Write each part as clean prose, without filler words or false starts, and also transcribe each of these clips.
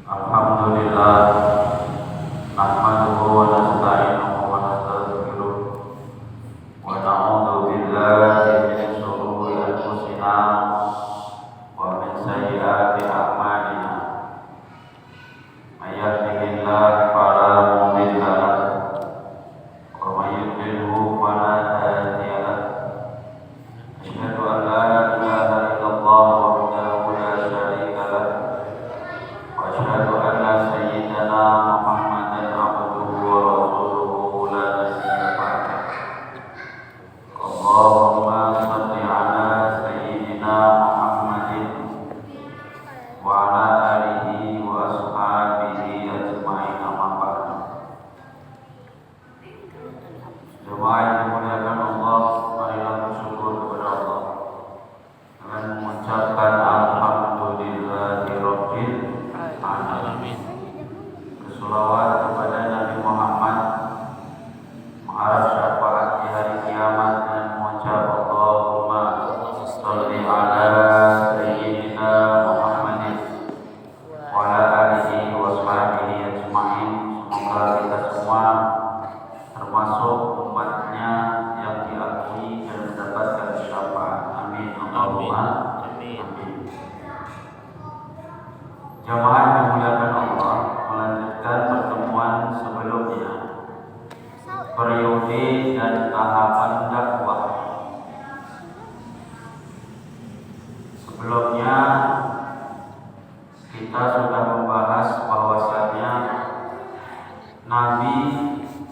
Alhamdulillah, nahmaduhu wa nasta'inuhu wa nastaghfiruh wa na'udzu billahi min shururi anfusina wa min sayyiati a'malina. May yahdihillahu fala mudilla lahu wa may yudlilhu fala hadiya lahu. Asyhadu an la ilaha illallah wahdahu la syarika lahu wa asyhadu anna sayyidana Muhammadan abduhu wa rasuluhu la nabiyya ba'dahu. Allahumma shalli ala sayyidina Muhammadin wa ala alihi wa ashabihi ajma'in, amma ba'du. Jemaah yang dimuliakan Allah, marilah bersyukur kepada Allah dengan mengucapkan alhamdulillahi rabbil alamin. Bersolawat kepada Nabi Muhammad, mengharap syafaat di hari kiamat, dan mengucap Allahumma sholli ala sayyidina Muhammadin wa ala alihi wa sahbihi ajma'in. Semoga kita semua termasuk umatnya yang diakui dan mendapatkan syafaat. Amin. Allahumma amin. Jamaah yang dimuliakan Allah, melanjutkan pertemuan sebelumnya, periode dan tahapan dakwah. Sebelumnya kita sudah membahas bahwasannya Nabi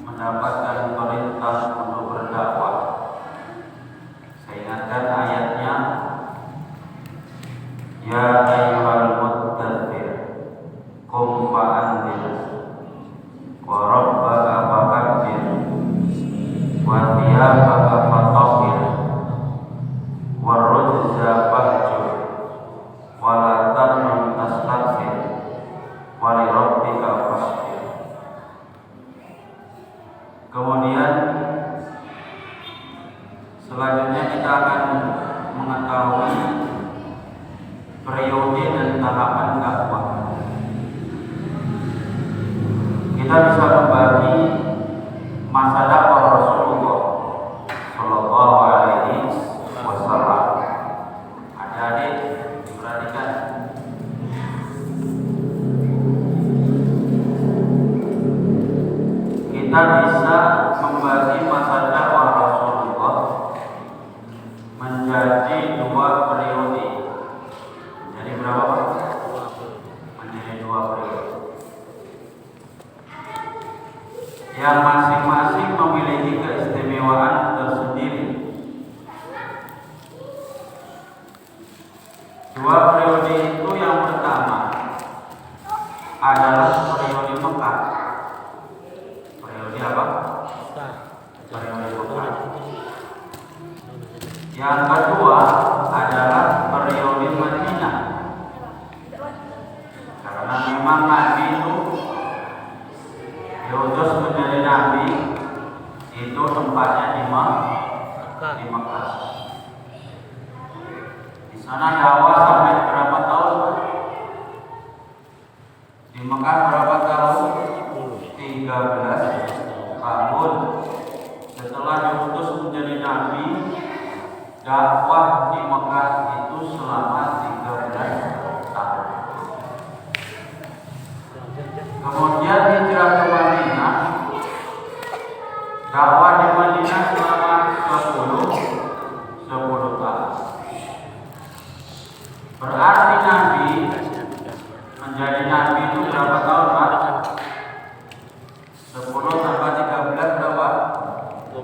mendapatkan perintah untuk berdakwah. Saya ingatkan ayatnya, ya ayyuhal mudaththir qum fa'anzir wa rabbaka fakabbir wa thiyabaka fatahhir wa rujza fahjur wa la tamnun tastakthir wa li rabbika fasbir. Kemudian selanjutnya kita akan mengetahui periode dan tahapan dakwah. Kita bisa membagi masa dakwah Rasulullah Shallallahu Alaihi Wasallam. Adik-adik diperhatikan. Kita bisa membagi masa dakwah Rasulullah menjadi dua periode. Jadi berapa Pak? Menjadi dua periode yang masing-masing memiliki keistimewaan tersendiri. Dua periode itu, yang pertama adalah periode Mekah. Periode apa? Periode Mekah. Yang kedua adalah periode Madinah. Karena memang Nabi itu diutus menjadi Nabi itu tempatnya di Mekah. Di sana dakwah sampai berapa tahun Pak? Di Mekah berapa tahun? 13 tahun. Setelah diutus menjadi Nabi, dakwah di Mekah itu selama 13 tahun. Kemudian hijrah ke Madinah, dakwah di Madinah selama 10 tahun. Berarti Nabi menjadi Nabi itu berapa tahun Pak? 10 tambah 13 berapa?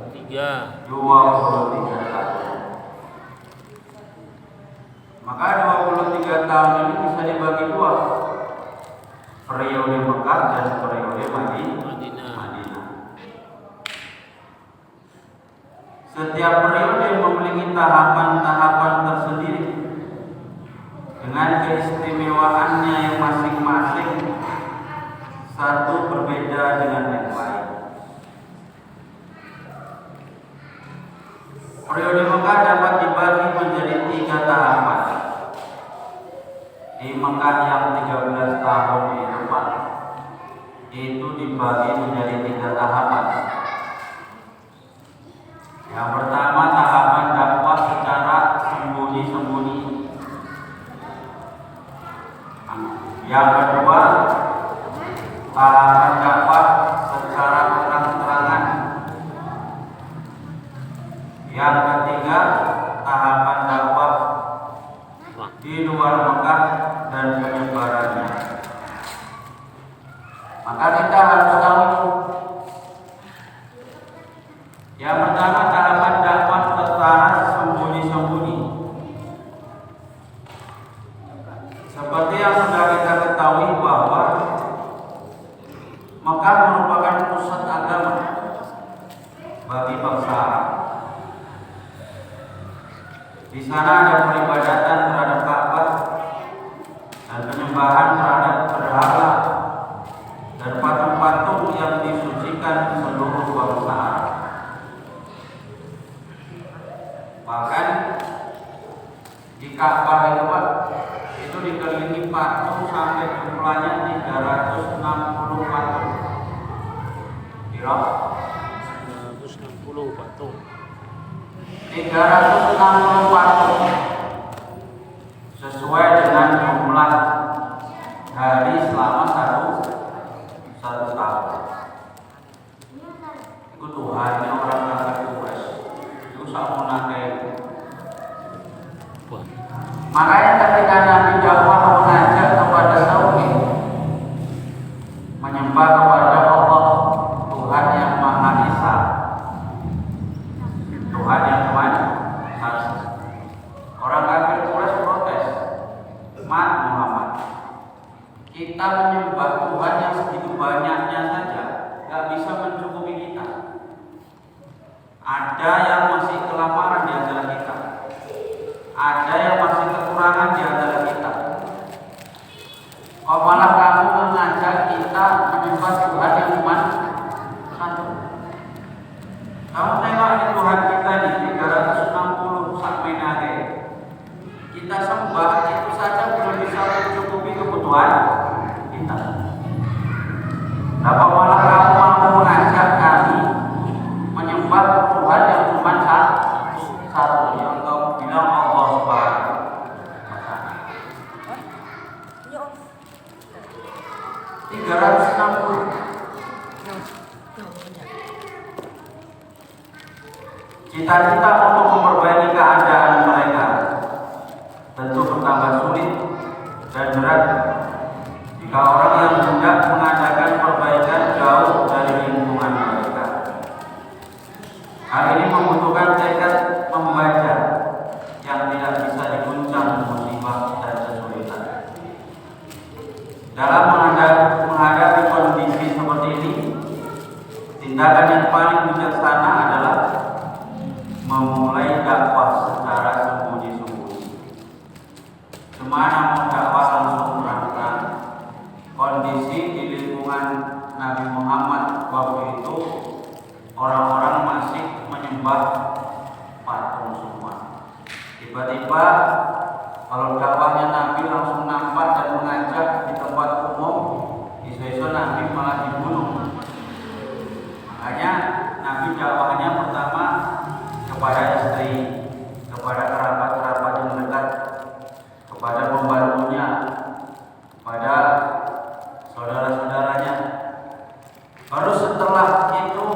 23 tahun. Maka 23 tahun ini bisa dibagi dua, periode Mekah dan periode Madinah. Setiap periode memiliki tahapan-tahapan tersendiri dengan keistimewaannya yang masing-masing, satu berbeda dengan yang lain. Periode Mekah dapat dibagi menjadi 3 tahapan. Di Mekah yang 13 tahun di depan itu dibagi menjadi 3 tahapan. Yang pertama tahapan dakwah secara sembunyi-sembunyi. Yang kedua tahapan dakwah secara terang-terangan. Yang ketiga tahapan dakwah di luar Mekah dan penyebarannya. Maka kita harus tahu yang pertama tahapan dakwah secara sembunyi-sembunyi. Seperti yang sudah kita ketahui bahwa Mekah merupakan pusat agama bagi bangsa Arab. Di sana ada peribadatan terhadap Ka'bah dan penyembahan terhadap berhala dan patung-patung yang disucikan seluruh bangsa Arab. Bahkan di Ka'bah itu dikelilingi patung sampai jumlahnya 360 patung. Kira 360 patung. 360 patung sesuai dengan jumlah hari selama satu tahun. Itu Tuhannya orang kafir Quraisy. Itu sakmuna kayak. Makanya ketika Nabi dakwah mengajak kepada tauhid, menyembah kepada Allah Tuhan yang Maha Esa, Tuhan yang satu. Orang kafir Quraisy protes, Muhammad, kita menyembah Tuhan yang segitu banyaknya saja, gak bisa mencukupi kita. Ada yang masih kelaparan di antara kita, ada yang masih kekurangan di antara kita. Kok malah kamu mengajak kita menyembah Tuhan yang cuma satu? Kamu tengok di Tuhan kita di 360 sakmenake. Kita sembah itu saja belum bisa mencukupi kebutuhan kita. Kenapa malah kamu mampu mengajak kami menyembah Tuhan yang cuma satu, yang kamu bilang Allah Subhanahu wa Ta'ala. 360. Cita-cita untuk memperbaiki keadaan mereka tentu bertambah sulit dan berat jika orang yang hendak mengadakan perbaikan jauh dari lingkungan mereka. Hal ini membutuhkan tekad membaca yang tidak bisa diguncang musibah dan kesulitan. Dalam menghadapi kondisi seperti ini, tindakan yang paling bijaksana adalah memulai dakwah secara sembunyi-sembunyi. Semana mau dakwah langsung terang-terang. Kondisi di lingkungan Nabi Muhammad waktu itu orang-orang masih menyembah patung semua. Tiba-tiba kalau dakwahnya Nabi langsung nampak dan mengajak di tempat umum, isu-isu Nabi malah dibunuh. Makanya Nabi dakwahnya pertama kepada istri, kepada kerabat-kerabat yang dekat, kepada pembantunya, kepada saudara-saudaranya. Baru setelah itu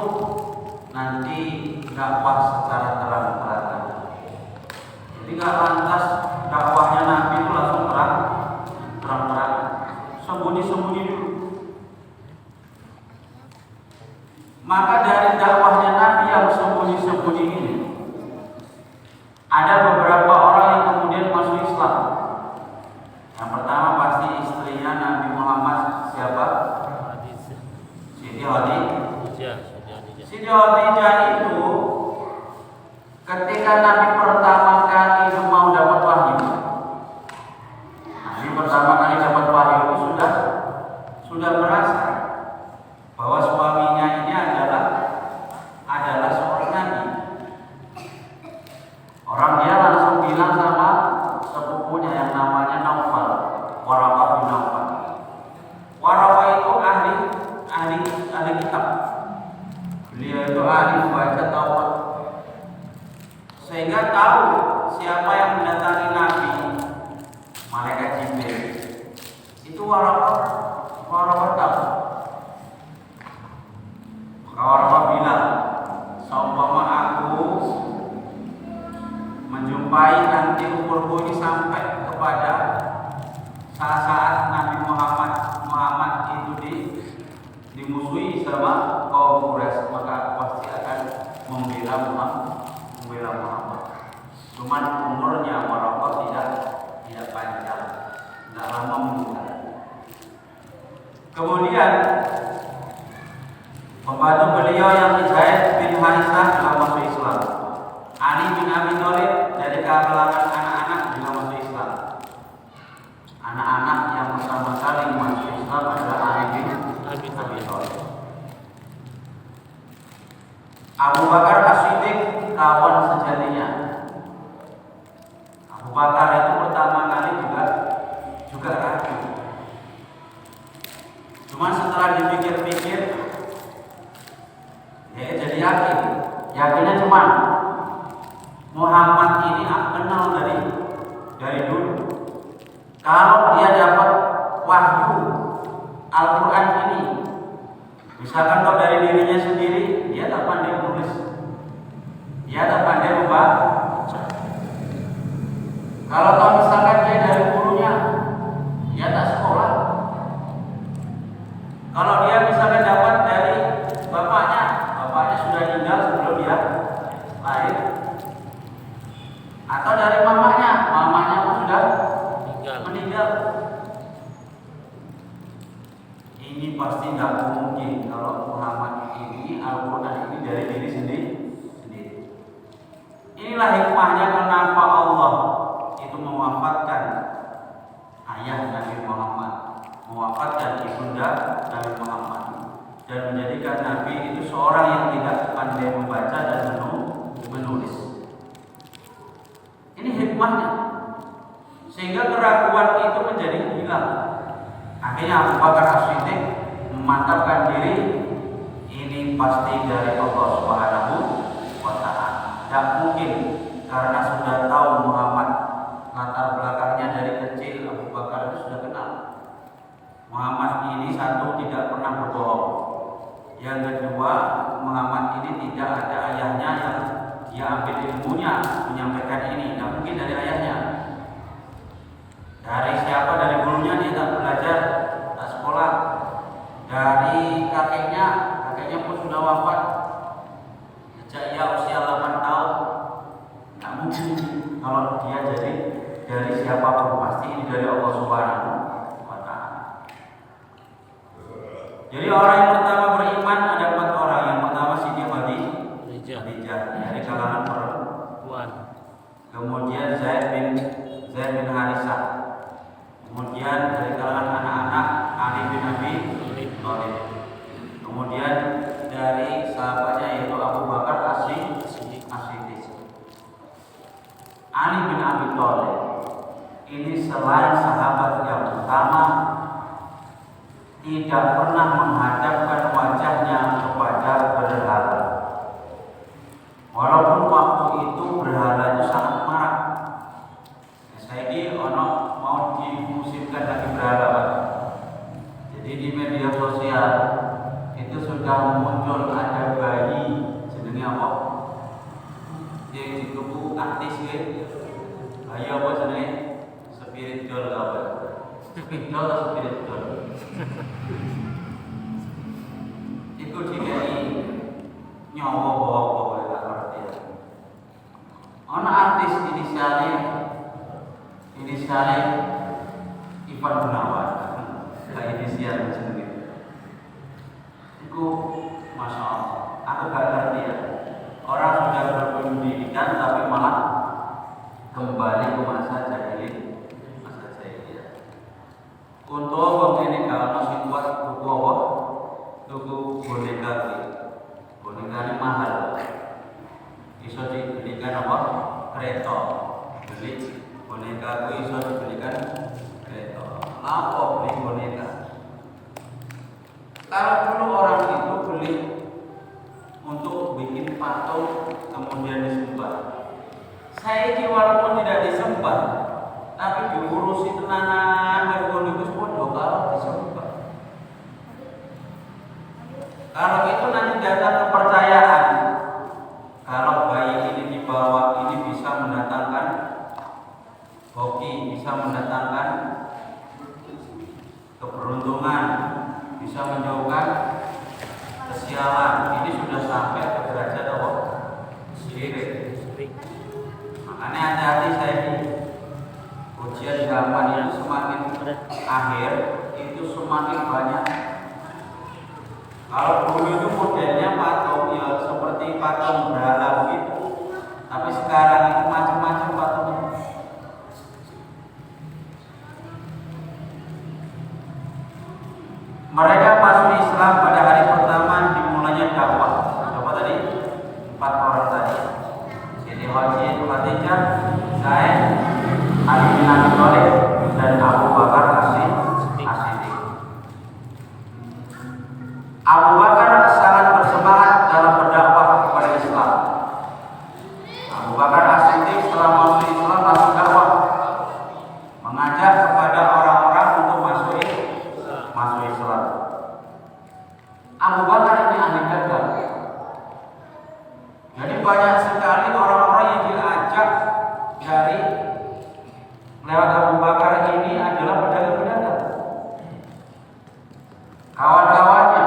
nanti dakwah secara terang-terangan. Jadi nggak lantas dakwahnya Nabi itu langsung terang-terangan, sembunyi-sembunyi dulu. Maka dari dakwahnya Nabi yang sembunyi-sembunyi ini, ada beberapa orang yang kemudian masuk Islam. Yang pertama pasti istrinya Nabi Muhammad, siapa? Siti Khadijah. Siti Khadijah itu ketika Nabi pertama kali mau dapat wahyu, Nabi pertama kali dapat wahyu itu sudah merasa bahwa suaminya ini adalah seorang nabi. Orang dia langsung bilang sama sepupunya yang namanya Naufal, Waraqah bin Naufal, Muqarabah tahu. Muqarabah bilang, seumpama aku menjumpai nanti umurku ini sampai kepada saat Nabi Muhammad itu dimusuhi sama kaum Quraisy, maka pasti akan membela Muhammad. Cuman umurnya Muhammad tidak panjang, tidak lama meninggal. Kemudian pembantu beliau yang Zaid bin Harisah juga masuk Islam. Ali bin Abi Thalib dari kalangan anak-anak juga masuk Islam. Anak-anak yang pertama kali masuk Islam adalah Ali bin Abi Thalib. Abu Bakar As-Siddiq kawan sejatinya. Abu Bakar itu pertama kali juga ragu. Cuma setelah dipikir-pikir, dia jadi yakin. Yakinnya cuma Muhammad ini aku kenal dari dulu. Kalau dia dapat wahyu Al-Quran ini, misalkan kalau dari dirinya sendiri, dia tak pandai menulis, dia tak pandai membaca. Kalau tahu misalkan dia dari gurunya, dia tak sekolah. Kalau dia misalkan dapat dari bapaknya sudah meninggal sebelum dia lahir. Atau dari mamanya pun sudah meninggal. Ini pasti tidak mungkin kalau Muhammad ini Al-Quran ini dari diri sendiri. Inilah hikmahnya kenapa Allah itu mewafatkan ayah Nabi Muhammad, mewafatkan ibunda Nabi Muhammad, dan menjadikan Nabi itu seorang yang tidak pandai membaca dan menulis. Ini hikmahnya, sehingga keraguan itu menjadi hilang. Akhirnya Abu Bakar As-Siddiq memantapkan diri, ini pasti dari Allah Subhanahu wa Ta'ala. Tidak mungkin, karena sudah tahu Muhammad latar belakangnya dari kecil. Abu Bakar itu sudah kenal Muhammad ini, satu, tidak pernah berbohong. Yang kedua, Muhammad ini tidak ada ayahnya yang dia ambil ilmunya menyampaikan ini. Tidak mungkin dari ayahnya. Dari siapa? Dari gurunya dia tak belajar, tak sekolah. Dari kakeknya pun sudah wafat sejak ia usia 8 tahun. Tidak mungkin kalau dia jadi dari siapapun, pasti ini dari Allah Subhanahu wa Ta'ala. Jadi orang yang pertama beriman ada 4 orang. Yang pertama Siti Khadijah dari kalangan perempuan. Kemudian Zaid bin Harisah. Kemudian dari kalangan anak-anak Ali bin Abi Thalib. Kemudian dari sahabatnya yaitu Abu Bakar As-Siddiq. Ali bin Abi Thalib ini selain sahabat yang pertama, tidak pernah menghadapkan wajahnya kepada berhala. Walaupun waktu itu berhala itu sangat marak. Saya ini mau dimusimkan lagi berhala, Pak. Jadi di media sosial itu sudah muncul ada bayi jenenge apa? Yang dituku artis ya. Bayi apa jenenge? Spiritual apa? Spiritual atau spiritual? Itu dikai nyawa bawa tak ngerti. Ana artis inisialnya Ivan Gunawan. Kayak inisial jenenge. Iku Masya Allah, aku gak ngerti ya. Orang sudah berpendidikan tapi malah kembali ke masa jahiliyah. Untuk wong ini kalau masih buat tuku apa? Tuku boneka ini mahal. Iso dibelikan apa? Kereta. Beli boneka itu iso dibelikan kereta. Apa beli boneka? Kalau dulu orang itu beli untuk bikin patung kemudian disembah. Saya ini walaupun tidak disembah, tapi diurusi tenanan mergonikus pun kalau disembah. Kalau itu nanti datang kepercayaan, kalau bayi ini dibawa ini bisa mendatangkan hoki, bisa mendatangkan keberuntungan, bisa menjauhkan kesialan. Ini sudah sampai ke derajat apa? Syirik. Makanya hati-hati saya ini. Ujian zaman itu semakin akhir itu semakin banyak. Kalau dulu itu modelnya patung ya seperti patung berhala gitu, tapi sekarang itu macam-macam patungnya. Mereka masuk Islam pada hari pertama dimulainya dakwah. Siapa tadi? 4 orang tadi. Siti Khadijah, Zaid, Ali bin Abi Thalib dan Abu Bakar As-Siddiq. Abu Bakar sangat bersemangat dalam berdakwah kepada Islam. Abu Bakar As-Siddiq setelah masuk Islam langsung dakwah, mengajak kepada orang-orang untuk masuk Islam. Abu Bakar ini ahli dagang. Jadi banyak sekali orang-orang yang diajak dari lewat Abu Bakar ini adalah pedagang-pedagang. Kawan-kawannya,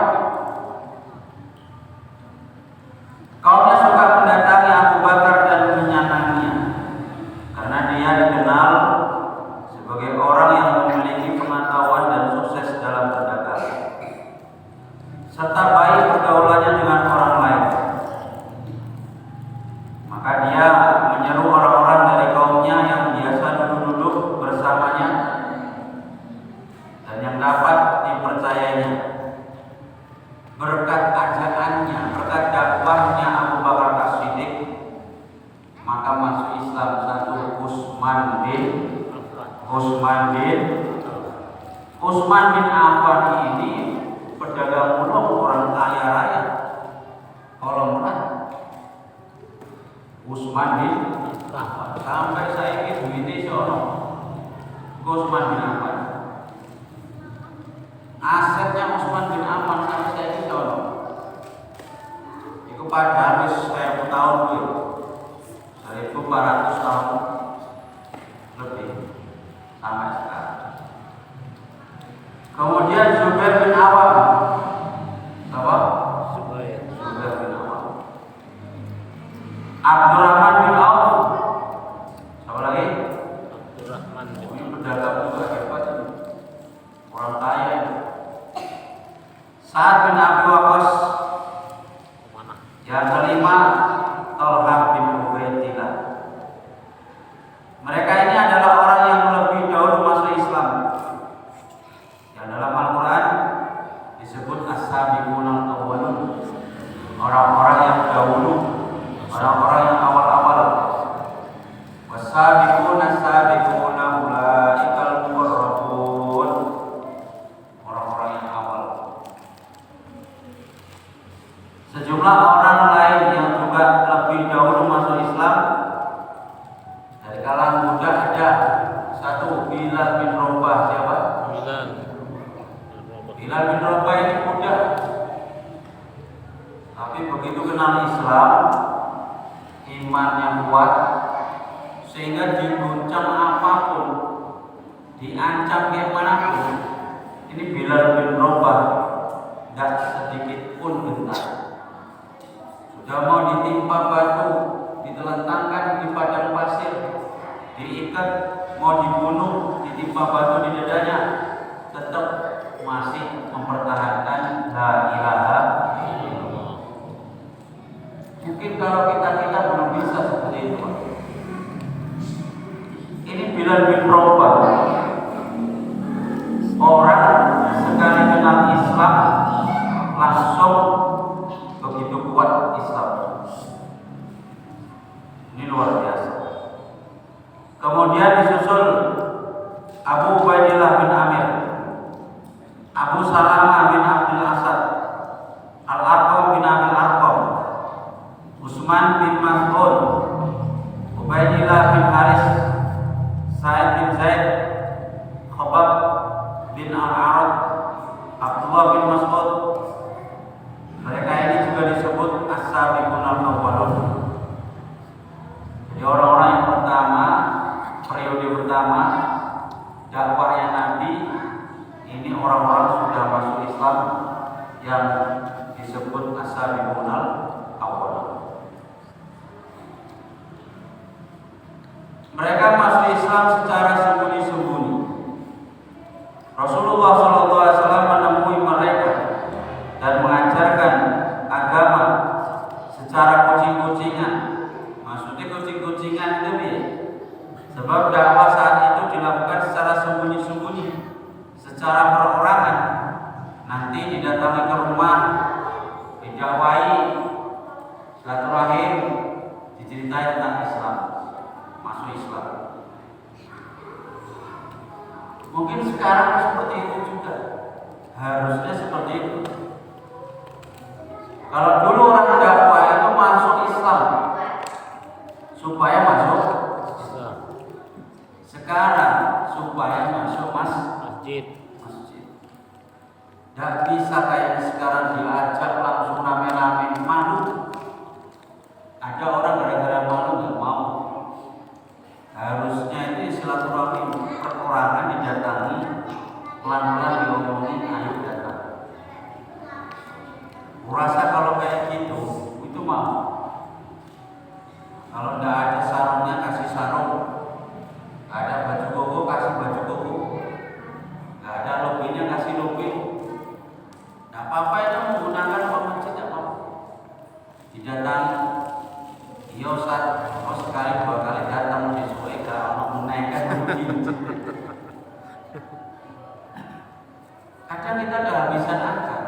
kaumnya suka mendatangi Abu Bakar dan menyenanginya, karena dia dikenal sebagai orang yang memiliki pengetahuan dan sukses dalam berdagang, serta baik pergaulannya dengan orang lain. Maka dia menyeru orang-orang dari kaumnya yang biasa duduk-duduk bersamanya dan yang dapat dipercayainya. Berkat ajakannya, berkat dakwahnya Abu Bakar As-Siddiq, maka masuk Islam satu Utsman bin Affan ini pedagang mulung, orang kaya raya, kolom murah. Utsman bin Affan sampai saiki duwite sono. Utsman bin Affan. Asetnya Utsman bin Affan sampai saiki sono. Iku padahal wis 1000 tahun kuwi. 1400 tahun lebih sampai sekarang. Kemudian Zubair bin Awam. Apa? Zubair bin Awam. Abdurrahman bin Auf. Siapa lagi? Abdurrahman bin pedagang juga hebat. Orang kaya. Sa'ad bin Abi Waqqas. Yang kelima, Thalhah bin Ubaidillah. Mereka ini adalah orang yang lebih dahulu masuk Islam. Yang dalam Al-Quran disebut as-sabiqunal awwalun, orang-orang yang dahulu, orang-orang yang awal-awal. Was-sabiquna as-sabiquna ulaikal muqarrabun, orang-orang yang awal. Sejumlah orang lain yang juga lebih dahulu masuk Islam dari kalangan muda ada satu, Bilal bin Rabah. Siapa? Bilal bin Rabah ini muda, tapi begitu kenal Islam, imannya kuat, sehingga diguncang apapun, diancam kayak manapun, ini Bilal bin Rabah gak sedikit pun gentar. Sudah mau ditimpa batu, ditelentangkan di padang pasir, diikat, mau dibunuh, ditimpa batu di dadanya, tetap masih mempertahankan la ilaha illallah. Mungkin kalau kita belum bisa seperti itu. Ini Bilal bin Rabah, orang sekali kenal Islam langsung begitu kuat Islam. Ini luar biasa. Kemudian disusul Abu Ubaidillah bin Amir, Abu Salamah bin Abdul Asad, Al-Arqam bin Abil Arqam, Utsman bin Mas'ud, Ubaidillah bin Haris, Sa'id bin Zaid, Khabab bin Al-Arad, Abdullah bin Mas'ud, Islam yang disebut as-sabiqun al-awwal. Mereka masuk Islam secara sembunyi-sembunyi. Rasulullah SAW menemui mereka dan mengajarkan agama secara kucing-kucingan. Maksudnya kucing-kucingan itu ya. Sebab dakwah saat itu dilakukan secara sembunyi-sembunyi, secara perorangan. Nanti didatangi ke rumah, didakwahi, silaturahim, diceritai tentang Islam, masuk Islam. Mungkin sekarang seperti itu juga, harusnya seperti itu. Kalau dulu orang dakwah itu masuk Islam supaya masuk Islam. Sekarang supaya masuk masjid. Tidak bisa kayak sekarang diajak langsung rame-rame, malu. Ada orang gara-gara malu nggak mau. Harusnya itu silaturahim perorangan didatangi, pelan-pelan diomongin, ayo datang. Kurasa kalau kayak gitu, itu mau. Kalau nggak ada sarungnya kasih sarung, nggak ada baju koko kasih baju koko, nggak ada lobinya kasih lobi. Nggak apa-apa itu menggunakan uang masjid, nggak apa-apa. Didatangi, iya Ustaz, mau sekali 2 kali datang sesuai kalau menaikkan begini. Kadang kita kehabisan akal.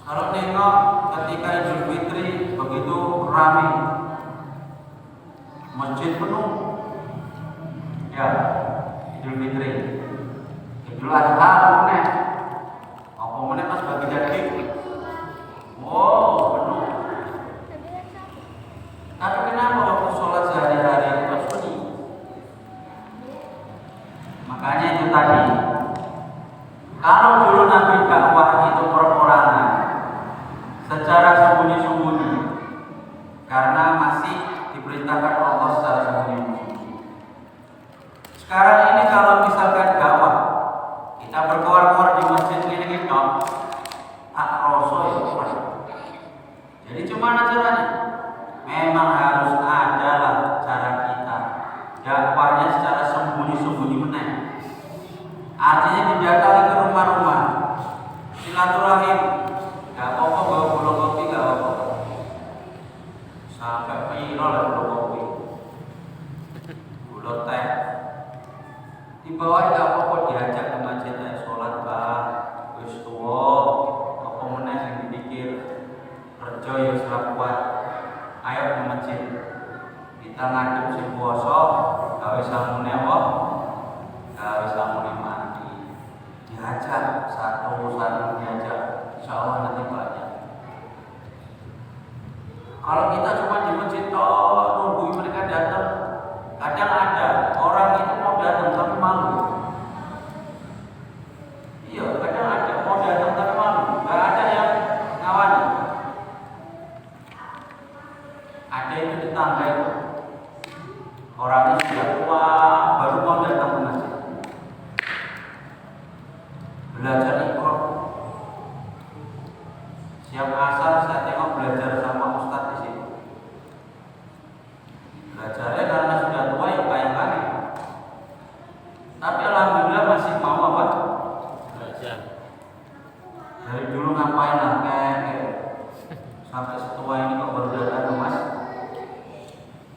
Kalau nengok ketika Idul Fitri begitu ramai, masjid penuh. Ya, Idul Fitri, Idul Adha penuh. Apa meneh pas bagi daging? Oh, penuh. Tapi kenapa waktu sholat sehari-hari itu sunyi? Makanya itu tadi. Kalau dulu Nabi dakwah itu perorangan, secara sembunyi-sembunyi, karena masih diperintahkan Allah secara sembunyi-sembunyi. Sekarang ini kalau misalkan dakwah, kita berkeluar-keluar di masjid ini tak rasa ya. Jadi cuma caranya, memang harus adalah cara kita dakwahnya secara sembunyi-sembunyi meneh. Artinya didatangi ke rumah-rumah, silaturahim. Gak apa-apa bawa gula kopi, gak apa-apa. Sampai piro lah gula kopi, gula teh. Di bawah gak apa-apa diajak ke masjid sholat bah, wis tuwa, apa meneh sing dipikir kerja ya ora kuat. Ayo ke masjid. Kita ngadep sing puasa, gawe samune apa? Gawe samune mati. Diajak satu-satu diajak. Insyaallah nanti banyak. Kalau kita cuma di masjid nunggu mereka datang, kadang ada orang itu mau datang tapi malu. Iya, kadang ada mau datang tapi malu, nggak ada yang ngawani. Ada itu tetangga itu, orangnya sudah tua, baru mau datang ke masjid, belajar Iqra. Siap asar saya tengok belajar sama ustadz di sini. Belajarnya karena sudah tua ya bayang-bayang. Tapi alhamdulillah masih mau apa? Belajar. Dari dulu ngapain lah kayak sampai setua ini kok baru datang ke mas.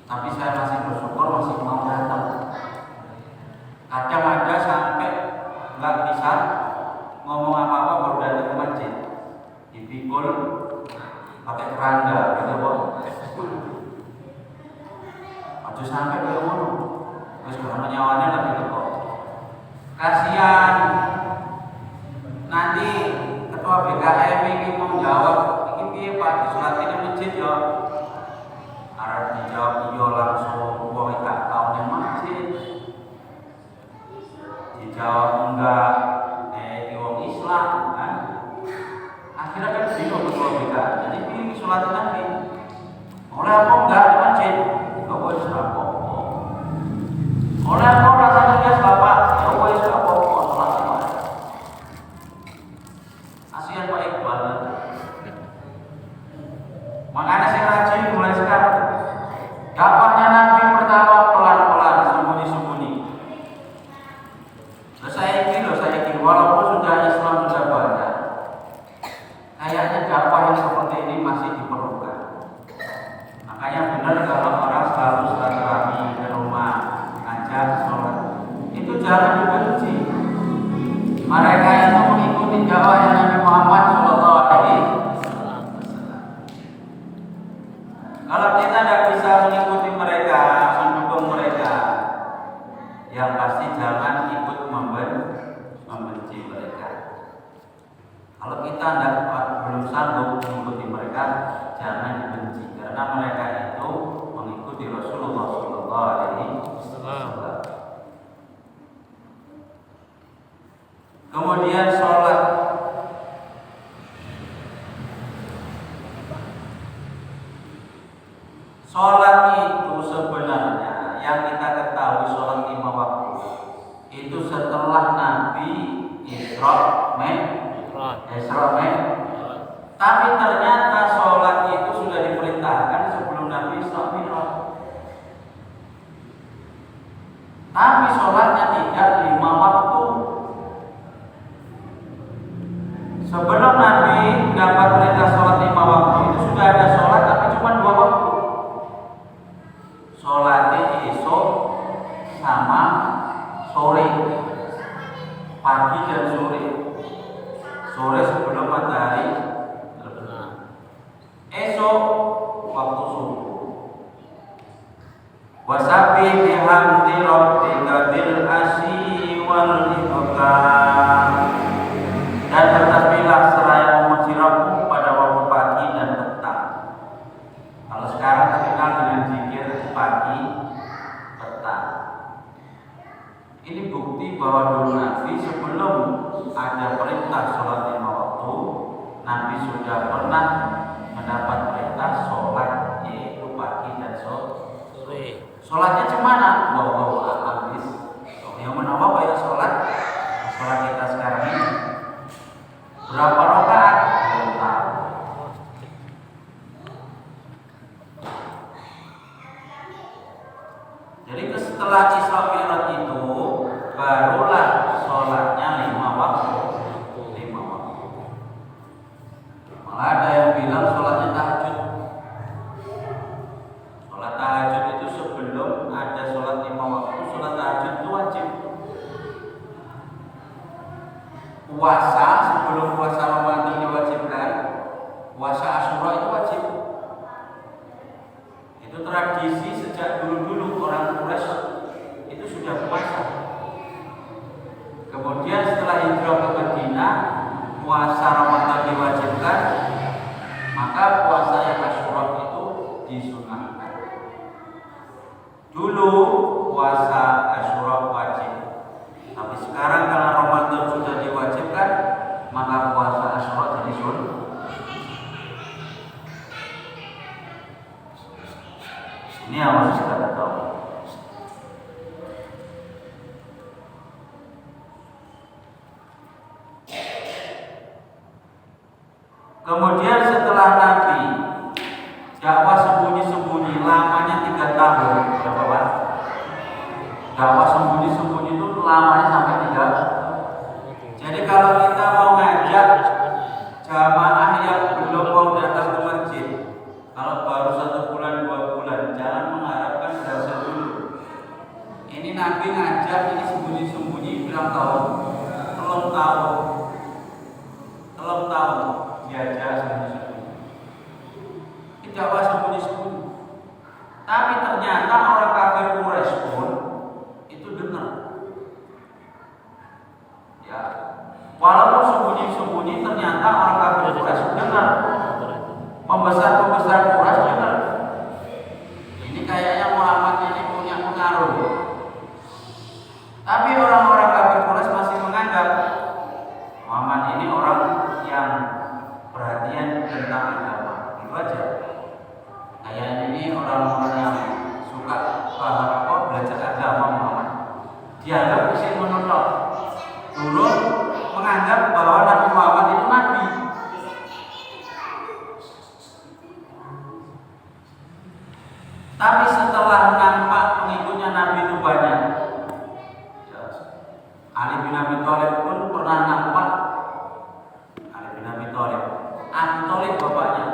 Tapi saya masih bersyukur masih mau datang. Kadang ada sampai nggak bisa ngomong apa-apa baru datang ke masjid. Dipikul pakai keranda gitu kok. Aja sampai ke ngono. Wis gak nyawane lagi kok. Kasihan. Nanti ketua BKM ini mau jawab, iki piye Pak disulati di masjid ya. Arep dijawab iya langsung wong gak tau nang masjid. Dijawab enggak wong Islam kan. Akhirnya kan bingung ketua BKM. Jadi pilih sholat nanti. Oleh apa enggak di masjid? Enggak boleh sholat apa-apa. Oleh apa rasanya guys bapak? Enggak boleh sholat apa-apa. Sholat apa? Mereka itu mengikuti dakwahnya Nabi Muhammad SAW. Kalau kita tidak bisa mengikuti mereka, mendukung mereka, yang pasti jangan ikut membenci mereka. Kalau kita belum sanggup mengikuti mereka, jangan dibenci, karena mereka itu mengikuti Rasulullah SAW. Kemudian sholat. Sholat itu sebenarnya yang kita ketahui sholat 5 waktu itu setelah Nabi Isra Mi'raj. Tapi ternyata sholat itu sudah diperintahkan sebelum Nabi Isra Mi'raj. Tapi sholatnya tidak 5 waktu. Sebelum Nabi dapat perintah sholat 5 waktu itu sudah ada sholat tapi cuma 2 waktu. Sholatnya esok sama sore, pagi dan sore. Sore sebelum matahari terbenam. Esok waktu subuh. Wasabbih bihamdi rabbika bil asyi wal ibkar. Dan bertasbihlah seraya memuji Rabbmu pada waktu pagi dan petang. Kalau sekarang terkenal dengan zikir pagi, petang. Ini bukti bahwa dulu Nabi sebelum ada perintah sholat 5 waktu, Nabi sudah pernah mendapat perintah sholat yaitu pagi dan sore. Sholatnya cemana? Bawa habis. Yang menawar banyak sholat kita sekarang ini. Berapa rakaat? Belum tahu. Jadi setelah Isra Mi'raj itu barulah sholatnya 5 waktu. Malah ada yang bilang sholatnya tahajud. Sholat tahajud itu sebelum ada sholat 5 waktu. Sholat tahajud itu wajib. Puasa sebelum puasa Ramadan diwajibkan, puasa Asyura itu wajib. Itu tradisi sejak dulu orang Quraisy itu sudah puasa. Kemudian setelah hijrah ke Madinah, puasa Ramadan diwajibkan, maka puasa yang Asyura itu disunahkan. Dulu puasa Asyura wajib. Tapi sekarang karena Ramadan sudah diwajibkan, maka puasa Asyura jadi sunnah. Ini yang harus kita tahu. Kemudian setelah Nabi dakwah sembunyi-sembunyi, lamanya 3 tahun. Berapa Pak? Dakwah sembunyi-sembunyi itu lamanya sampai 3. Jadi kalau kita mau ngajak jamaah yang belum mau datang ke masjid, kalau baru 1 bulan 2 bulan, jangan mengharapkan berhasil dulu. Ini Nabi ngajak ini sembunyi-sembunyi berapa tahun? Telung tahun diajak sembunyi-sembunyi. Ini dakwah sembunyi-sembunyi. Tapi ternyata orang kafir Quraisy pun itu dengar. Ya, walaupun sembunyi-sembunyi ternyata orang kafir Quraisy dengar. Pembesar Quraisy dengar. Ini kayaknya Muhammad ini punya pengaruh. Tapi orang-orang kafir Quraisy masih menganggap Muhammad ini orang yang perhatian tentang agama. Itu aja. Kayak ini orang-orang yang suka belajar agama Muhammad. Dianggap bisa menonton. Dulu menganggap bahwa Nabi Muhammad itu nabi. Tapi setelah nampak pengikutnya Nabi itu banyak, Ali bin Abi Thalib pun pernah nampak. Ali bin Abi Thalib, Abi Thalib bapaknya,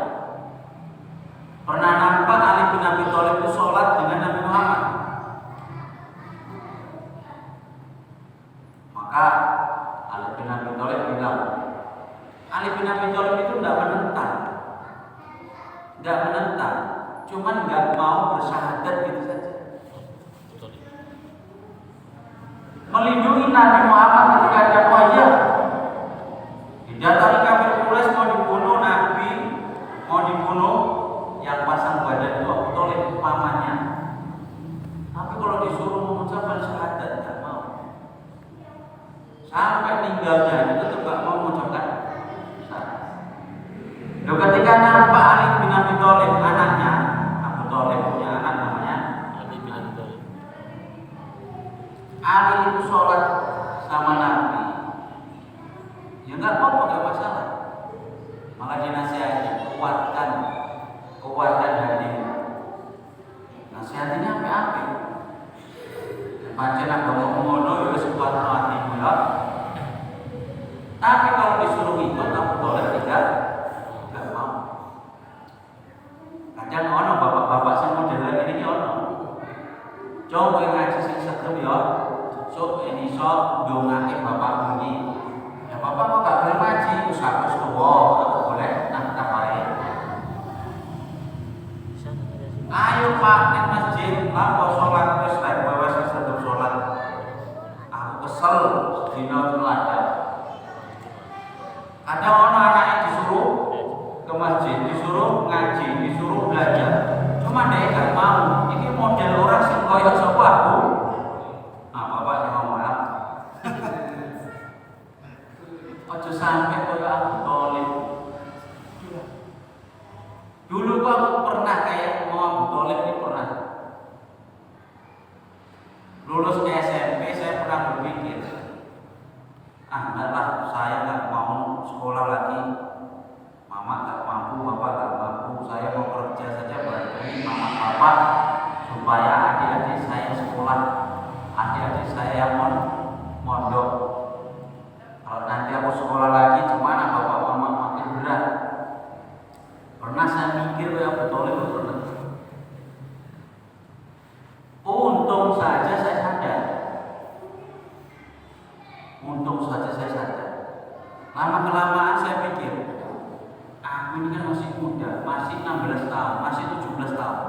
pernah nampak Ali bin Abi Thalib itu sholat dengan Nabi Muhammad. Maka Ali bin Abi Thalib bilang, Ali bin Abi Thalib itu nggak menentang, cuman nggak mau bersyahadat gitu saja. Melindungi Nabi Muhammad ketika ada wajah. Didatangi kafir Quraisy mau dibunuh Nabi, mau dibunuh, yang pasang badan itu Abu Thalib pamannya. Tapi kalau disuruh mengucapkan syahadat nggak mau. Sampai meninggalnya itu tetap nggak mau mengucapkan syahadat. Lalu ketika nampak Ali bin Abi Thalib, anaknya Abu Thalib punya anak namanya Ali bin Abi Thalib. Ali itu sholat sama Nabi, ya nggak apa-apa, nggak masalah. Malah dinasihati, kuatkan hati. Nasihatinya apa? Pancen agama ngono ya kuatno hatimu ya. Tapi kalau disuruh ikut Abu Thalib tidak mau. Kadang ono bapak-bapak sing model ini ono. Coba ngaji sing segem ya. So ini so dongake bapak bunyi. Ya bapak kok gak boleh ngaji, usah wis tuwa, aku boleh nang kapae. Ayo Pak nang masjid, lampau sholat wis tak bawa sesegem sholat. Aku kesel sedina teladan. Ada orang anak yang disuruh ke masjid, disuruh ngaji, disuruh belajar. Cuma dia gak mau. Ini model orang sing koyo sapa aku. Sampai koyo Abu Thalib. Dulu aku pernah kayak mau Abu Thalib ini pernah. Lulus SMP saya pernah berpikir, enggak, saya nggak mau sekolah lagi. Mama nggak mampu, bapak nggak mampu. Saya mau kerja saja bantu mama bapak supaya adik-adik saya sekolah, adik-adik saya mondok. Kalau nanti aku sekolah lagi, gimana bapak mama makin berat. Pernah saya mikir ya Abu Thalib itu pernah. Untung saja saya sadar. Lama kelamaan saya pikir, aku ini kan masih muda, masih 16 tahun, masih 17 tahun.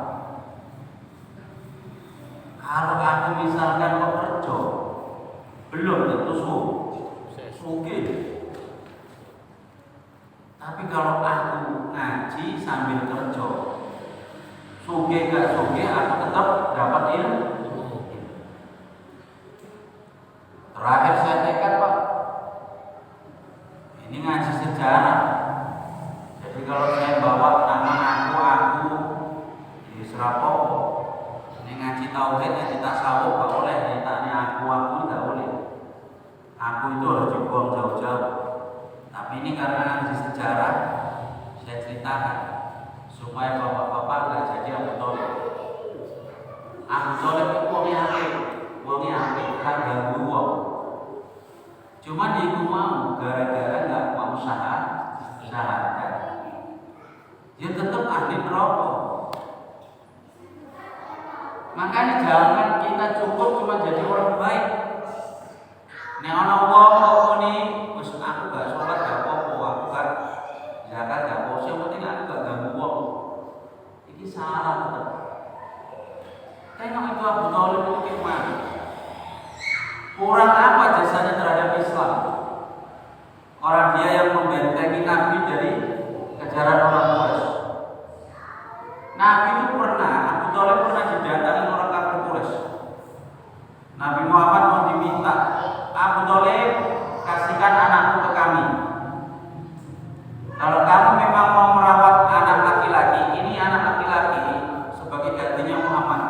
Kalau aku misalkan kok kerja, belum tentu suge. Tapi kalau aku ngaji sambil kerja, suge gak suge, aku tetap dapat ilmu. Terakhir saya tekad, Pak, ini ngaji sejarah. Jadi kalau saya bawa nama aku di Serapopo, ini ngaji tauhid, ngaji tasawuf gak boleh. Ditanya aku gak boleh. Aku itu harus dibuang jauh-jauh. Tapi ini karena ngaji sejarah, saya ceritakan supaya bapak-bapak gak jadi Abu Thalib. Abu Thalib itu wongnya apik, kan ganggu wong. Cuma dia mau gara-gara nggak mau syahadat, dia tetap ahli neraka. Makanya jangan kita cukup cuma jadi orang baik. Nek ana wong ini, wis aku gak sholat gak apa-apa, aku gak zakat gak apa-apa, yang penting aku gak ganggu wong. Ini salah tetap. Tengok itu Abu Thalib itu gimana? Kurang apa jasanya terhadap Islam? Orang dia yang membentengi Nabi dari kejaran orang Quraisy. Nabi itu Abu Thalib pernah didatangi orang kafir Quraisy. Nabi Muhammad mau diminta, Abu Thalib, kasihkan anakku ke kami. Kalau kamu memang mau merawat anak laki-laki, ini anak laki-laki sebagai gantinya Muhammad.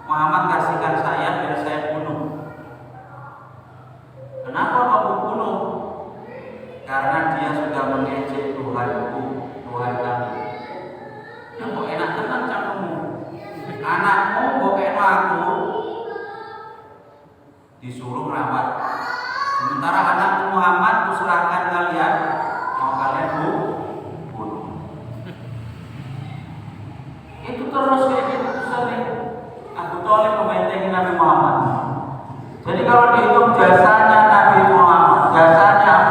Muhammad kasihkan saya biar saya bunuh. Kenapa kamu bunuh? Karena dia sudah mengejek Tuhanku, Tuhan kami. Yang kok enak tenang cangkemmu. Anakmu kok enak aku disuruh merawat. Sementara anakku Muhammad kuserahkan kalian, mau kalian bunuh. Itu terus kayak gitu sering. Abu Thalib membentengi Nabi Muhammad. Jadi kalau dihitung jasanya Nabi Muhammad, jasanya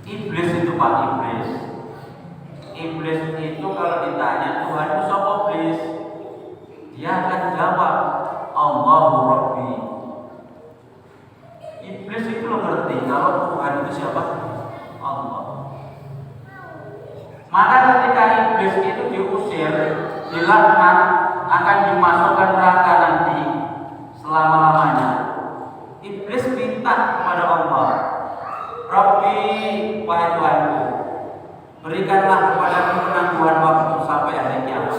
Iblis itu Pak, iblis. Iblis itu kalau ditanya Tuhan itu sapa iblis? Dia akan jawab Allahu Rabbi. Iblis itu lo ngerti kalau Tuhan itu siapa? Allah. Maka ketika iblis itu diusir, dilaknat, akan dimasukkan neraka nanti selama-lamanya. Iblis minta kepada Allah, Rabbi, wahai Tuhanku, berikanlah kepadaku penangguhan waktu sampai hari kiamat.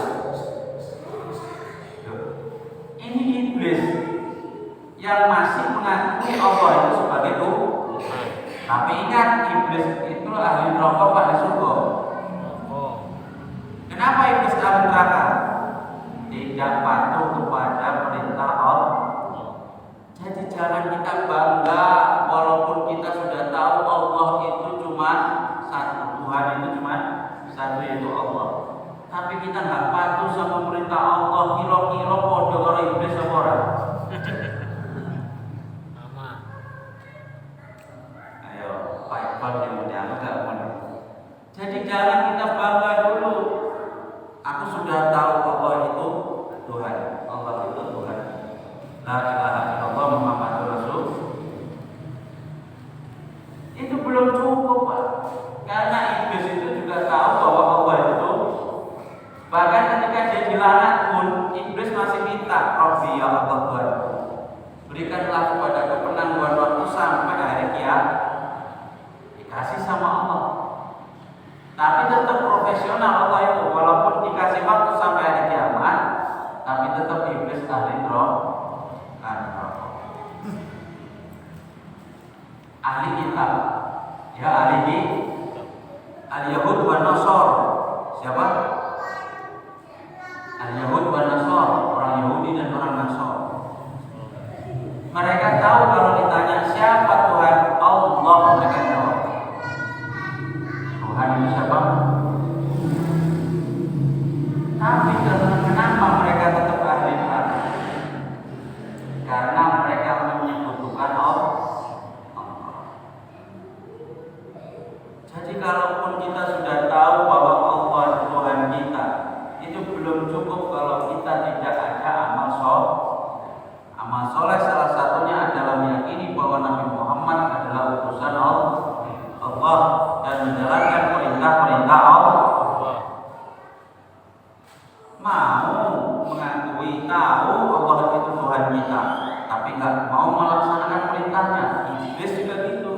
Ini iblis yang masih mengakui Allah itu sebagai Tuhan. Tapi ingat, iblis itu ahli neraka apa ahli surga? Kenapa iblis ahli neraka? Tidak patuh kepada perintah Allah. Jadi jangan kita bangga walaupun kita sudah tahu Allah itu cuma satu, Tuhan itu cuma satu, yaitu Allah. Tapi kita nggak patuh sama perintah Allah, kira-kira podo karo iblis apa ora? Ayo, Pak Iqbal yang mulia, enggak benar. Jadi jangan kita bangga dulu. Aku sudah tahu Allah itu Tuhan, Allah itu Tuhan. La ilaha illallah Muhammadur Rasul. Itu belum cukup Pak, karena iblis itu juga tahu bahwa Allah itu. Bahkan ketika dia dilaknat pun iblis masih minta, Rabbi ya Allah Tuhan, berikanlah kepadaku penangguhan waktu sampai hari kiamat. Dikasih sama Allah. Tapi tetap profesional Allah itu, walaupun dikasih waktu sampai hari kiamat, tapi tetap iblis ahli neraka. Ahli kitab, ya ahli al-Yahud wa Nasr. Siapa? Al-Yahud wa Nasr, orang Yahudi dan orang Nasr. Mereka tahu kalau ditanya siapa Tuhan Allah, mereka jawab Tuhan itu siapa? Tapi kenapa mereka tetap ahli neraka? Karena mereka menyekutukan Allah. Jadi kalaupun kita sudah tahu bahwa Allah itu Tuhan kita, itu belum cukup kalau kita tidak ada amal soleh. Amal soleh salah satunya adalah meyakini bahwa Nabi Muhammad adalah utusan Allah dan menjalankan perintah-perintah Allah. Mau mengakui tahu Allah itu Tuhan kita, tapi nggak mau melaksanakan perintahnya. Iblis juga gitu.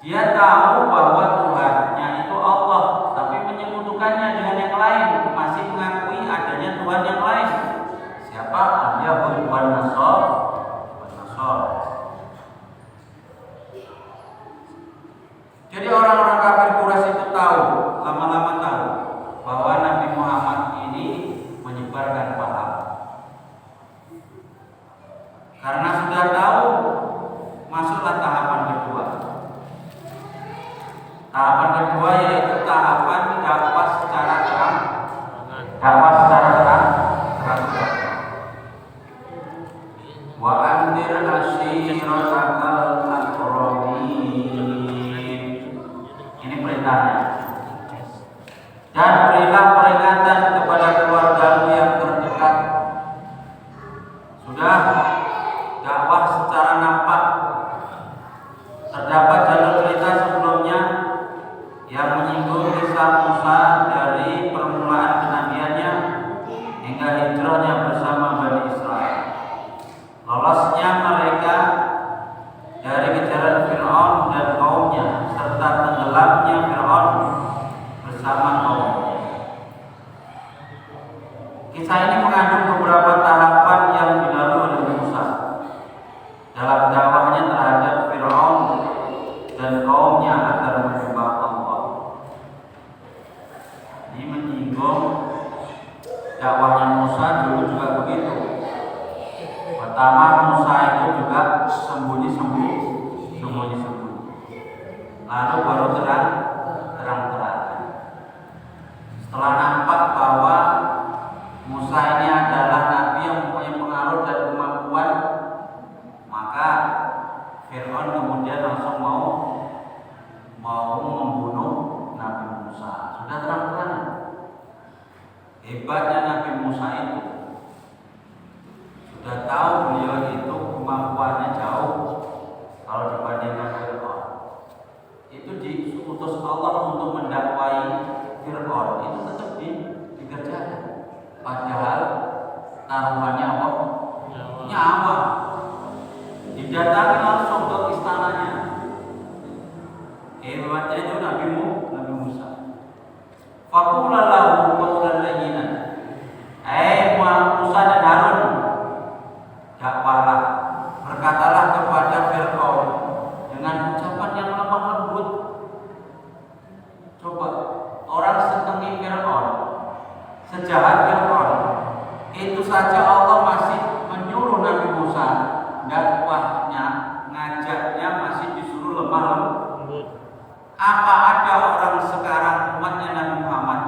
Dia tahu bahwa Tuhannya itu Allah, tapi menyekutukannya dengan yang lain, masih mengakui adanya Tuhan yang lain. Siapa? Al-Yahud wa Nasr. Jadi orang-orang kafir Quraisy itu tahu, lama-lama tahu bahwa Nabi Muhammad ini menyebarkan paham. Karena sudah tahu, masuklah tahapan kedua. Tahapan kedua yaitu tahapan dakwah secara terang. Wa andir ashiratakal aqrabin. Ini perintahnya. Dan berilah peringatan kepada keluargamu yang terdekat. Sudah dakwah secara nampak. Terdapat jalur cerita sebelumnya yang menyinggung kisah Musa dari permulaan kenabiannya hingga hijrahnya bersama Bani Israel, lolosnya mereka dari kejaran Fir'aun dan kaumnya, serta tenggelamnya Fir'aun bersama kaumnya. Kisah ini mengandung beberapa tahapan yang dilalui oleh Musa dalam dakwahnya terhadap Fir'aun dan kaumnya agar menyembah Allah. Ini menyinggung dakwahnya Musa dulu juga begitu. Pertama, Musa itu juga sembunyi-sembunyi, lalu baru terang-terangan. Setelah nampak bahwa Musa ini adalah nabi yang mempunyai pengaruh dan kemampuan, maka Fir'aun kemudian langsung mau membunuh Nabi Musa. Sudah terang-terangan. Hebatnya Nabi Musa itu, sudah tahu beliau itu kemampuannya jauh kalau dibandingkan Fir'aun. Itu diutus Allah untuk mendakwai Fir'aun, itu tetap dikerjakan. Padahal taruhannya apa? Nyawa. Didatangi langsung ke istananya. Hebatnya itu Nabi Musa. Faqula lahu qawlan layyinan. Musa dan Harun, dakwalah, berkatalah kepada Fir'aun dengan ucapan yang lemah lembut. Coba orang setengah Fir'aun, sejahat Fir'aun, itu saja Allah masih menyuruh Nabi Musa, dakwahnya, ngajaknya masih disuruh lemah lembut. Apa ada orang sekarang umatnya Nabi Muhammad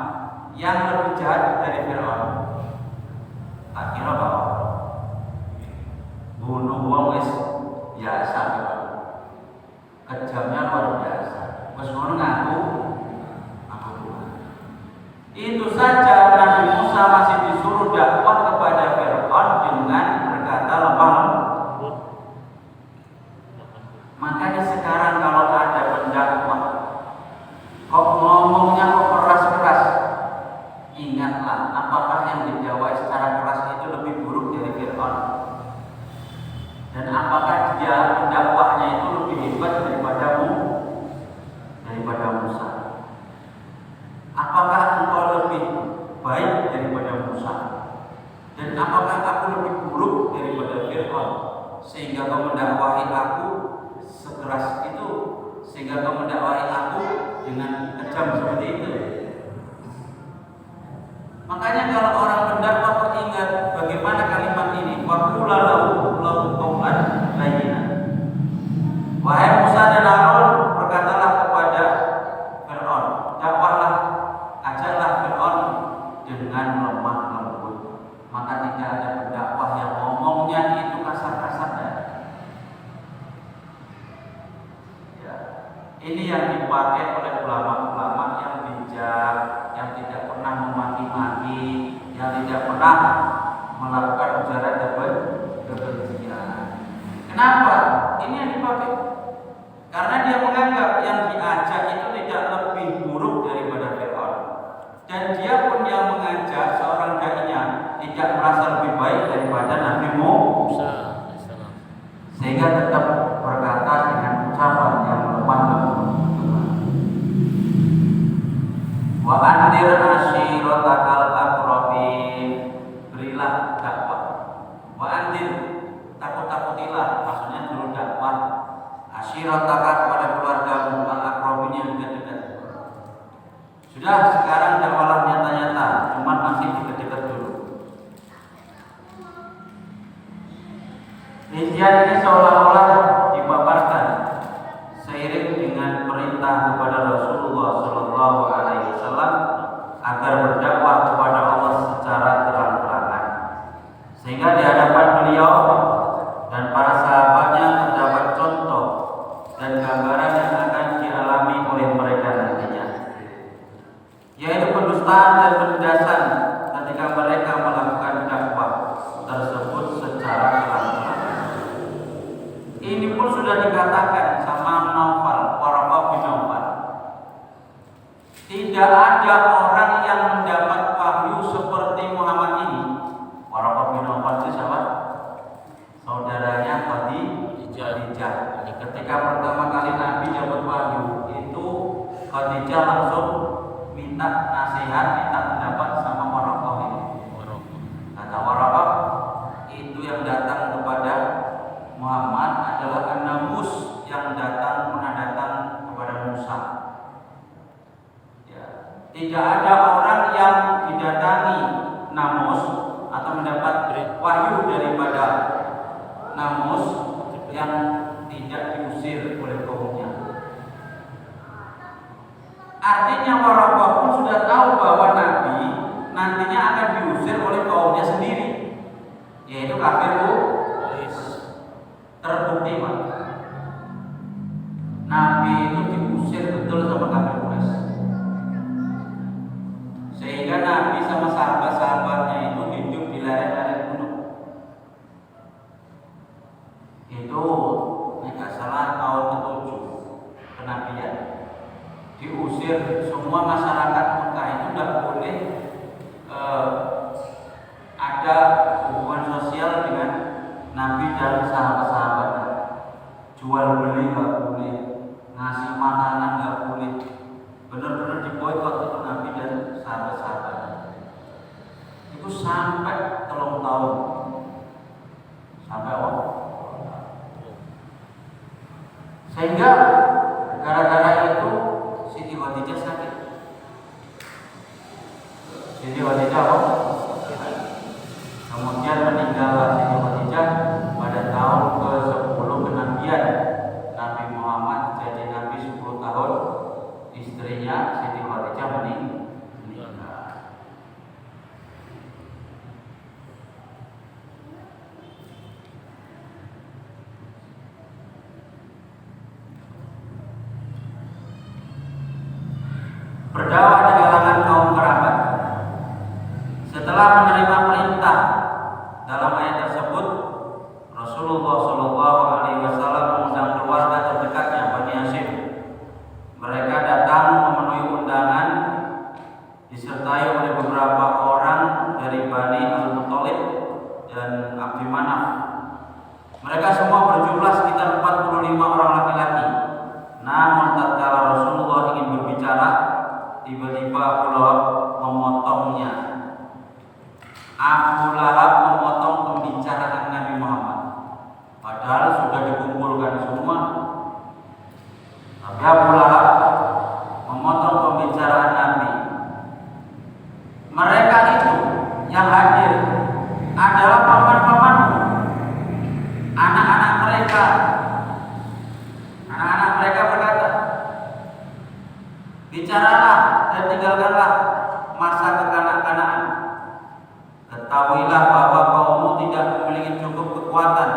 yang lebih jahat dari Fir'aun? Tak kira bahwa bunuh wong wis biasa, kejamnya luar biasa. Wis ngono ngaku Tuhan. Itu saja Nabi Musa masih disuruh dakwah kepada Fir'aun dengan berkata lemah lembut. Makanya sekarang kalau ada pendakwah kok ngomongnya kok keras-keras, ingatlah apakah yang didakwai secara keras itu lebih buruk dari Fir'aun, dan apakah dia pendakwahnya itu lebih hebat daripada Musa. Apakah engkau lebih baik daripada Musa, dan apakah aku lebih buruk daripada Fir'aun sehingga kau mendakwahi aku sekeras itu, sehingga kau mendakwahi aku dengan kejam seperti itu. Makanya kalau orang pendakwah ingat bagaimana kalimat ini, waqula lahu qawlan layyinan. Wahai Musa dan Harun, berkatalah kepada Fir'aun, dakwahlah, ajaklah Fir'aun dengan lemah lembut. Maka tidak ada pendakwah yang ngomongnya itu kasar-kasar. Ini yang dipakai oleh ulama-ulama yang bijak, yang tidak pernah memaki-maki, yang tidak pernah melakukan ujaran kebencian. Kenapa? Ini yang dipakai karena dia menganggap yang diajak itu tidak lebih buruk daripada Fir'aun, dan dia pun yang mengajak seorang dai-nya tidak merasa lebih baik daripada Nabi Musa, sehingga tetap berkata dengan ucapan yang lemah lembut. Wa andir ashiratakal aqrabin, berilah dakwah. Wa andir, takut-takutilah, maksudnya dulu dakwah ashirataka kepada keluargamu, al aqrabin yang dekat-dekat. Sudah, sekarang dakwahlah nyata-nyata, cuma masih dekat-dekat dulu. Rincian ini seolah-olah dipaparkan seiring dengan perintah kepada Rasulullah Shallallahu Alaihi Wasallam agar berdakwah kepada Allah secara terang-terangan, sehingga di hadapan beliau dan para sahabatnya terdapat contoh dan gambaran yang akan dialami oleh mereka nantinya, yaitu pendustaan dan penindasan ketika mereka melakukan dakwah tersebut secara terang-terangan. Ini pun sudah dikatakan sama Naufal, Waraqah bin Naufal. Tidak ada orang yang mendapat wahyu seperti Muhammad ini. Waraqah bin Naufal itu siapa? Saudaranya Khadijah. Ketika pertama kali Nabi dapat wahyu, itu Khadijah langsung minta nasihat, minta pendapat sama Waraqah ini. Kata Waraqah, itu yang datang kepada Muhammad adalah an-namus yang pernah datang kepada Musa. Ya. Tidak ada orang yang didatangi namus atau mendapat wahyu daripada namus yang tidak diusir oleh kaumnya. Artinya Waraqah pun sudah tahu bahwa Nabi nantinya akan diusir oleh kaumnya sendiri, yaitu kafir. Terbukti, Pak. Nabi itu diusir betul sama kafir Quraisy. Sehingga Nabi sama sahabat-sahabatnya itu hidup di lereng-lereng gunung. Itu nggak salah tahun ke-7 kenabian. Diusir semua masyarakat Mekah itu tidak boleh ada hubungan sosial dengan Nabi dan sahabat-sahabatnya. Jual beli nggak boleh, ngasih makanan nggak boleh. Benar-benar diboikot itu Nabi dan sahabat-sahabatnya. Itu sampai 3 tahun. Sampai apa? Sehingga gara-gara itu Siti Khadijah sakit. Siti Khadijah apa? Kemudian meninggal Siti Khadijah pada tahun ke-10 kenabian Nabi Muhammad jadi Nabi 10 tahun. Istrinya Siti Khadijah meninggal. Berdakwah di kalangan kaum kerabat. Setelah menerima perintah dalam ayat tersebut, Rasulullah Shallallahu Alaihi Wasallam mengundang keluarga terdekatnya Bani Hashim. Mereka datang memenuhi undangan, disertai oleh beberapa orang dari Bani Al-Muttalib dan Abdi Manaf. Mereka semua berjumlah sekitar 45 orang laki-laki. Namun tatkala Rasulullah ingin berbicara, tiba-tiba Abu Lahab memotongnya. Abu Lahab memotong pembicaraan Nabi Muhammad. Padahal sudah dikumpulkan semua. Tapi Abu Lahab memotong pembicaraan Nabi. Mereka itu yang hadir adalah paman-pamanmu, anak-anak mereka. Anak-anak mereka berkata, bicaralah dan tinggalkanlah masa kekanak-kanakan. Ketahuilah bahwa kaummu tidak memiliki cukup kekuatan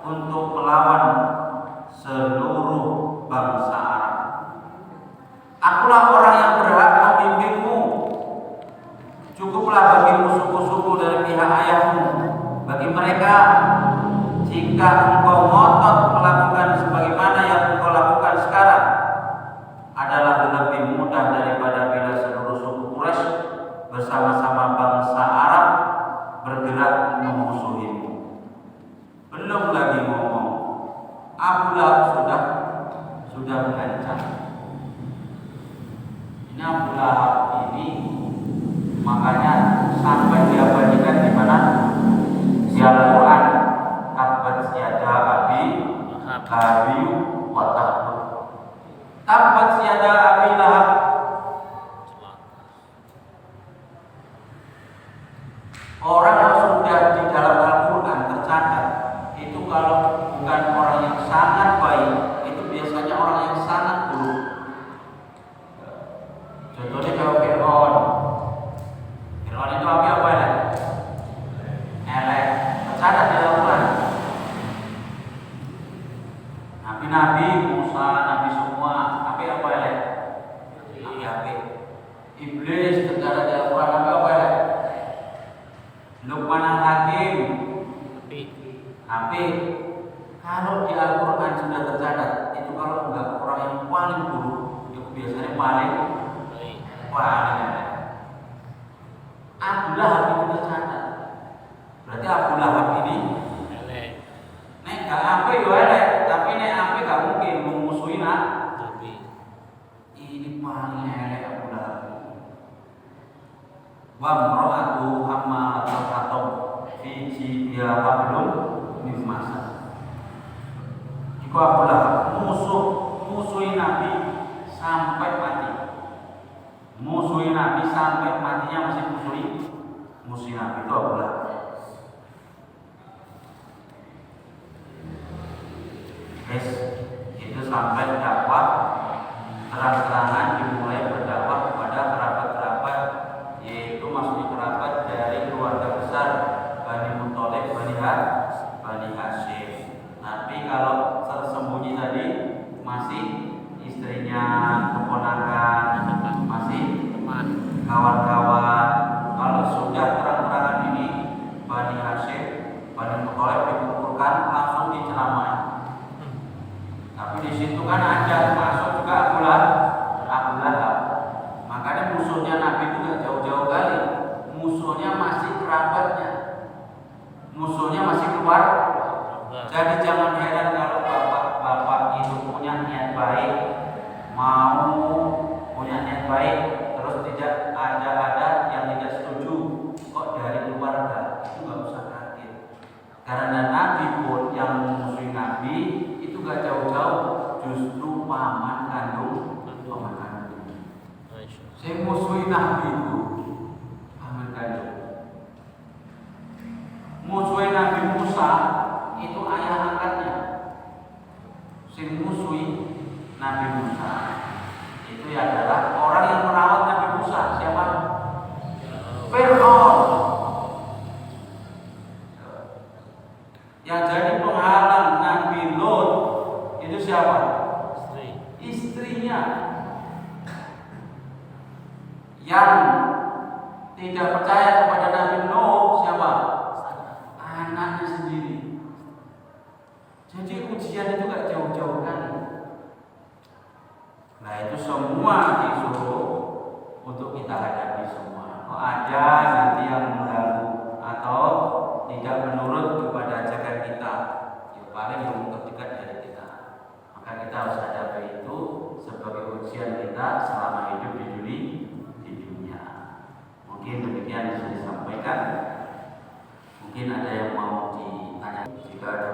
untuk melawan seluruh bangsa Arab. Akulah orang yang berhak membimbingmu. Cukuplah bagi musuh-musuhmu dari pihak ayahmu. Bagi mereka, jika engkau ngotot melakukan sebagaimana yang engkau lakukan sekarang, adalah lebih mudah daripada bila seluruh suku Quraisy bersama-sama bangsa Arab bergerak memusuhimu. Belum lagi ngomong, Abu Lahab sudah mengancam. Ini Abu Lahab ini makanya sampai diabadikan di mana? Di Al-Quran. Tabbat yada abi lahabi wa tab. Tabbat yada abi lahab. Orang yang sudah di dalam Al-Quran tercatat itu kalau bukan orang yang sangat baik, itu biasanya orang yang sangat buruk. Contohnya kalau Fir'aun. Fir'aun itu apa ya? Elek. Tercatat di Al-Quran. Nabi Musa, Nabi semua, tapi apa elek? Nabi apik. Iblis tercatat di Al-Quran, apa elek? Luqman Al-Hakim, apik. Kalau di Al-Quran sudah tercatat, itu kalau enggak orang yang paling buruk, itu biasanya paling elek. Abu Lahab itu tercatat. Berarti Abu Lahab ini nek gak apik yo elek, tapi nek apik gak mungkin memusuhi Nabi. Ini paling elek Abu Lahab. Wa mar'atu hammalatul hatab fi jibiha hablum min masad. Iku Abu Lahab musuhi Nabi sampai mati. Musuhi Nabi sampai matinya masih musuhi Nabi itu Abu Lahab. Guys, itu sampai dakwah terang-terangan dimulai berdakwah kepada kerabat-kerabat, yaitu maksudnya kerabat dari keluarga besar Bani Muttalib, Bani Hashim. Tapi kalau tersembunyi tadi masih istrinya, keponakan, masih kawan-kawan. Kalau sudah terang-terangan ini Bani Hashim, Bani Muthalib dikumpulkan, langsung diceramai. Tapi di situ kan ada masuk juga Abu Lahab. Makanya musuhnya Nabi itu gak jauh-jauh kali. Musuhnya masih kerabatnya, musuhnya masih keluar. Jadi jangan heran kalau bapak-bapak itu punya niat baik, mau punya niat baik, terus tidak ada yang tidak setuju kok dari keluarga, itu nggak usah kaget. Karena Nabi pun yang memusuhi Nabi itu gak jauh-jauh, justru paman kandung. Saya musuhi Nabi itu paman kandung. Musuhi Nabi Musa itu ayah angkatnya. Si musuhi Nabi Musa itu adalah orang yang merawat Nabi Musa. Siapa? Fir'aun. Yang jadi penghalang Nabi Lot itu siapa? Istrinya. Yang tidak percaya kepada Nabi Nuh siapa? Anaknya sendiri. Jadi ujian itu gak jauh-jauh kan. Nah itu semua disuruh untuk kita hadapi semua. Kalau ada nanti yang mengganggu atau tidak menurut kepada ajakan kita, ya paling yang terdekat dari kita. Maka kita harus hadapi itu sebagai ujian kita selama hidup di dunia. Mungkin demikian yang bisa disampaikan. Mungkin ada yang mau ditanya. Jika ada